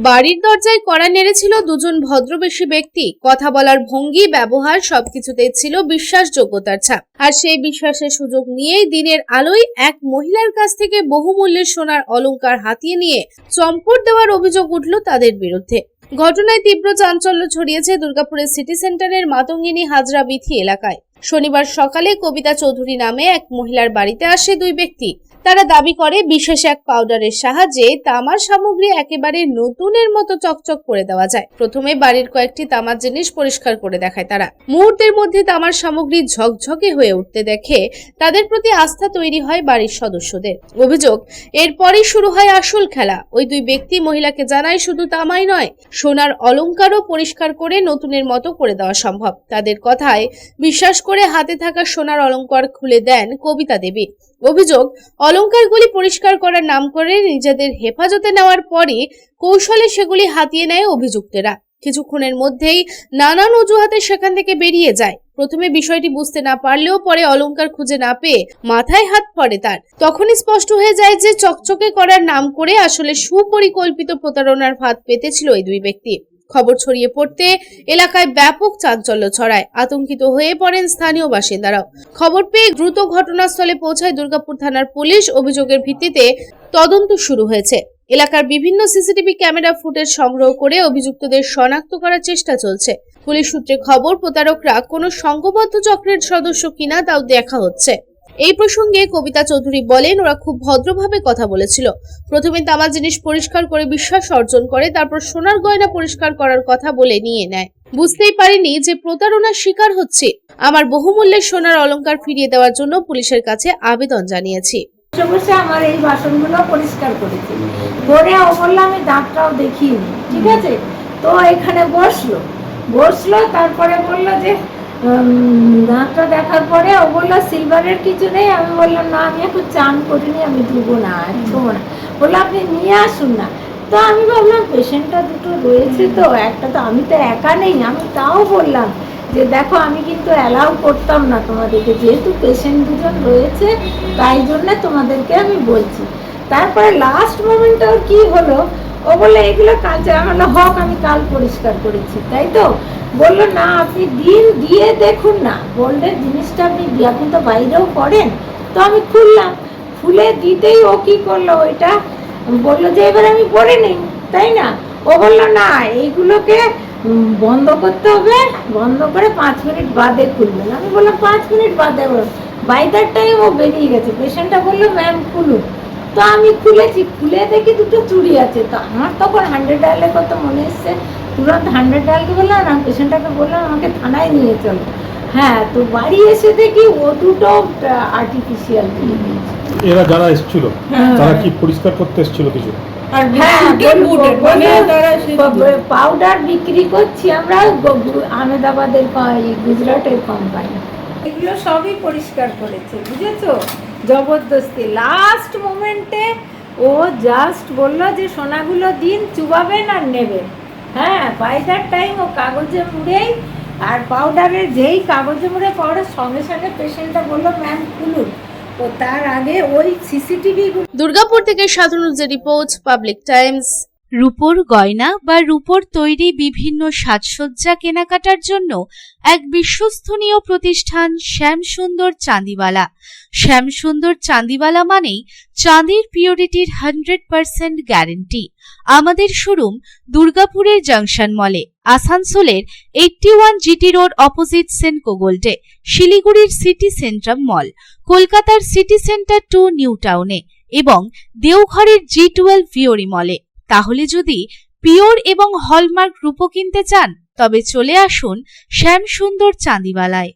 বাড়ির দরজায় কড়া নেড়েছিল দুজন ভদ্রবেশী ব্যক্তি। কথা বলার ভঙ্গি, ব্যবহার সবকিছুতেই ছিল বিশ্বাসযোগ্যতার ছাপ। আর সেই বিশ্বাসের সুযোগ নিয়েই দিনের আলোয় এক মহিলার কাছ থেকে বহুমূল্যের সোনার অলংকার হাতিয়ে নিয়ে চম্পট দেওয়ার অভিযোগ উঠল তাদের বিরুদ্ধে। ঘটনায় তীব্র চাঞ্চল্য ছড়িয়েছে দুর্গাপুরের সিটি সেন্টারের মাতঙ্গিনী হাজরা বিথি এলাকায়। শনিবার সকালে কবিতা চৌধুরী নামে এক মহিলার বাড়িতে আসে দুই ব্যক্তি। তারা দাবি করে বিশেষ এক পাউডারের সাহায্যে তামার সামগ্রী একেবারে নতুনের মতো চকচক করে দেওয়া যায়। প্রথমে বাড়ির কয়েকটি তামার জিনিস পরিষ্কার করে দেখায় তারা। মুহূর্তের মধ্যে তামার সামগ্রী ঝকঝকে হয়ে উঠতে দেখে তাদের প্রতি আস্থা তৈরি হয় বাড়ির সদস্যদের। অভিযোগ, এরপরই শুরু হয় আসল খেলা। ওই দুই ব্যক্তি মহিলাকে জানায় শুধু তামাই নয়, সোনার অলংকারও পরিষ্কার করে নতুনের মতো করে দেওয়া সম্ভব। তাদের কথায় বিশ্বাস করে হাতে থাকা সোনার অলংকার খুলে দেন কবিতা দেবী। অভিযোগ, অলংকারগুলি পরিষ্কার করার নাম করে নিজেদের হেফাজতে নেওয়ার পরে কৌশলে সেগুলি হাতিয়ে নেয় অভিযুক্তেরা। কিছুক্ষণের মধ্যেই নানান অজুহাতে সেখান থেকে বেরিয়ে যায়। প্রথমে বিষয়টি বুঝতে না পারলেও পরে অলংকার খুঁজে না পেয়ে মাথায় হাত পড়ে তার। তখনই স্পষ্ট হয়ে যায় যে চকচকে করার নাম করে আসলে সুপরিকল্পিত প্রতারণার ফাঁদ পেতেছিল এই দুই ব্যক্তি। খবর ছড়িয়ে পড়তে এলাকায় ব্যাপক চাঞ্চল্য ছড়ায়। আতঙ্কিত হয়ে পড়েন স্থানীয় বাসিন্দারাও। খবর পেয়ে দ্রুত ঘটনাস্থলে পৌঁছায় দুর্গাপুর থানার পুলিশ। অভিযোগের ভিত্তিতে তদন্ত শুরু হয়েছে। এলাকার বিভিন্ন সিসিটিভি ক্যামেরা ফুটেজ সংগ্রহ করে অভিযুক্তদের শনাক্ত করার চেষ্টা চলছে। পুলিশ সূত্রে খবর, প্রতারকরা কোনো সংঘবদ্ধ চক্রের সদস্য কিনা তাও দেখা হচ্ছে। এই প্রসঙ্গে কবিতা চৌধুরী বলেন, ওরা খুব ভদ্রভাবে কথা বলেছিল। প্রথমে তামার জিনিস পরিষ্কার করে বিশ্বাস অর্জন করে, তারপর সোনার গয়না পরিষ্কার করার কথা বলে নিয়ে নেয়। বুঝতেই পারিনি যে প্রতারণার শিকার হচ্ছে। আমার বহুমূল্যের সোনার অলংকার ফিরিয়ে দেওয়ার জন্য পুলিশের কাছে আবেদন জানিয়েছি। আমার এই বাসনগুলো পরিষ্কার করেছি, করে ও বললো আমি দাঁতটাও দেখিনি, ঠিক আছে। তো এখানে বসলো, তারপরে বললো যে দাঁতটা দেখার পরে ও বললো সিলভারের কিছু নেই। আমি বললাম না, আমি এখন চান করিনি, আমি ধুবো না, ছোবো না। বললো আপনি নিয়ে আসুন না। তো আমি ভাবলাম পেশেন্টটা দুটো রয়েছে, তো একটা তো আমি তো একা নেই। আমি তাও বললাম যে দেখো আমি কিন্তু অ্যালাউ করতাম না তোমাদেরকে, যেহেতু পেশেন্ট দুজন রয়েছে তাই জন্য তোমাদেরকে আমি বলছি। তারপরে লাস্ট মোমেন্টে ওর কি হলো, ও বললো এগুলো কালকে। আমি বললাম হক, আমি কাল পরিষ্কার করেছি, তাই তো? বললো না, আপনি দিন দিয়ে দেখুন না, গোল্ডের জিনিসটা আপনি তো বাইরেও করেন। তো আমি খুলে দিতেই ও কি করলো, ওইটা বললো যে এবার আমি পরে নিই, তাই না? ও বললো না, এইগুলোকে বন্ধ করতে হবে, বন্ধ করে 5 মিনিট বাদে খুলবেন। আমি বললাম 5 মিনিট বাদে। বাই দ্যাট টাইম ও বেরিয়ে গেছে। পেশেন্টটা বললো ম্যাম খুলুন। তো আমি খুলেছি, খুলে দেখি দুটো চুড়ি আছে। তো আমার তখন 100 ডায়ালের কথা মনে এসছে, তুরন্ত 100 ডায়ালকে বললাম, না পেশেন্টটাকে বললাম আমাকে থানায় নিয়ে চলো। হ্যাঁ, তো বাড়ি এসে দেখি ও দুটো আর্টিফিশিয়াল দিয়ে দিয়েছে। এরা যারা এসেছিল তারা কি পরিষ্কার করতে এসেছিল কিছু? পাউডার বিক্রি করছি আমরা, আহমেদাবাদের গুজরাটের কোম্পানি। এগুলো সবই পরিষ্কার করেছে, বুঝেছো? জবরদস্তি লাস্ট মোমেন্টে ও জাস্ট বললো যে সোনাগুলো দিন, চুবাবেন আর নেবেন। হ্যাঁ, বাই দ্যাট টাইম ও কাগজে মুড়েই, আর পাউডারের যেই কাগজে মুড়ে পাউডার সঙ্গে সঙ্গে পেশেন্টটা বললো ম্যাম খুলুন। তো তার আগে ওই সিসিটিভি। দুর্গাপুর থেকে সাধারণ রিপোর্ট, পাবলিক টাইমস। রূপোর গয়না বা রূপোর তৈরি বিভিন্ন সাজসজ্জা কেনাকাটার জন্য এক বিশ্বস্তনীয় প্রতিষ্ঠান শ্যামসুন্দর চাঁদিওয়ালা। শ্যামসুন্দর চাঁদিওয়ালা মানেই চাঁদির পিওরিটির 100% গ্যারেন্টি। আমাদের শোরুম দুর্গাপুরের জংশন মলে, আসানসোলের 81 জিটি রোড অপোজিট সেনকো গোল্ডে, শিলিগুড়ির সিটি সেন্ট্রাম মল, কলকাতার সিটি সেন্টার 2 নিউ টাউনে এবং দেওঘরের G12 ভিওরি মলে। তাহলে যদি পিওর এবং হলমার্ক রূপো কিনতে চান তবে চলে আসুন শ্যামসুন্দর চাঁদিওয়ালায়।